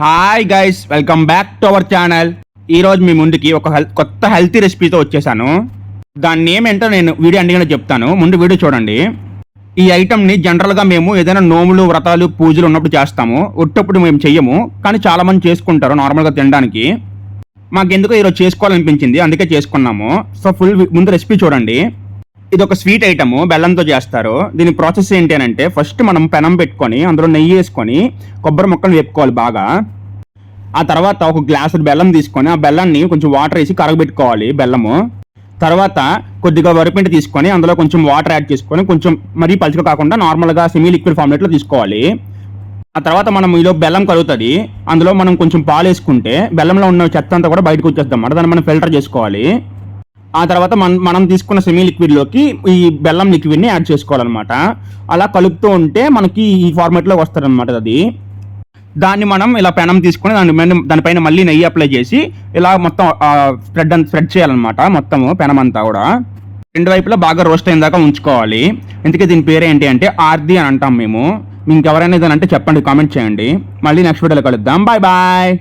Hi guys, welcome back to our channel. ఈరోజు మీ ముందుకి ఒక కొత్త హెల్తీ రెసిపీతో వచ్చేసాను. దాని నేమ్ ఏంటో నేను వీడియో ఎండింగ్లో చెప్తాను, ముందు వీడియో చూడండి. ఈ ఐటమ్ని జనరల్గా మేము ఏదైనా నోములు, వ్రతాలు, పూజలు ఉన్నప్పుడు చేస్తాము. ఉట్టప్పుడు మేము చెయ్యము, కానీ చాలా మంది చేసుకుంటారు నార్మల్గా తినడానికి. మాకెందుకో ఈరోజు చేసుకోవాలనిపించింది, అందుకే చేసుకున్నాము. సో ముందు రెసిపీ చూడండి. ఇది ఒక స్వీట్ ఐటమ్, బెల్లంతో చేస్తారు. దీని ప్రాసెస్ ఏంటి అని అంటే, ఫస్ట్ మనం పెనం పెట్టుకొని అందులో నెయ్యి వేసుకొని కొబ్బరి ముక్కలు వేపుకోవాలి బాగా. ఆ తర్వాత ఒక గ్లాసు బెల్లం తీసుకొని ఆ బెల్లాన్ని కొంచెం వాటర్ వేసి కరగబెట్టుకోవాలి బెల్లము. తర్వాత కొద్దిగా వరిపిండి తీసుకొని అందులో కొంచెం వాటర్ యాడ్ చేసుకొని, కొంచెం మరీ పలుచగా కాకుండా నార్మల్గా సెమీ లిక్విడ్ ఫార్మేట్లో తీసుకోవాలి. ఆ తర్వాత మనం ఈలో బెల్లం కలుగుతుంది, అందులో మనం కొంచెం పాలు వేసుకుంటే బెల్లంలో ఉన్న చెత్త అంతా కూడా బయటకు వచ్చేస్తాం అన్నమాట. దాన్ని మనం ఫిల్టర్ చేసుకోవాలి. ఆ తర్వాత మనం తీసుకున్న సెమీ లిక్విడ్లోకి ఈ బెల్లం లిక్విడ్ని యాడ్ చేసుకోవాలన్నమాట. అలా కలుపుతూ ఉంటే మనకి ఈ ఫార్మేట్లో వస్తుంది అనమాట అది. దాన్ని మనం ఇలా పెనం తీసుకొని దానిపైన మళ్ళీ నెయ్యి అప్లై చేసి ఇలా మొత్తం స్ప్రెడ్ చేయాలన్నమాట. మొత్తము పెనం అంతా కూడా రెండు వైపులా బాగా రోస్ట్ అయిన దాకా ఉంచుకోవాలి. ఎందుకంటే దీని పేరు ఏంటి అంటే ఆర్ది అని అంటాం మేము. ఇంకెవరైనా ఇదనంటే చెప్పండి, కామెంట్ చేయండి. మళ్ళీ నెక్స్ట్ వీడియోలో కలుద్దాం. Bye bye.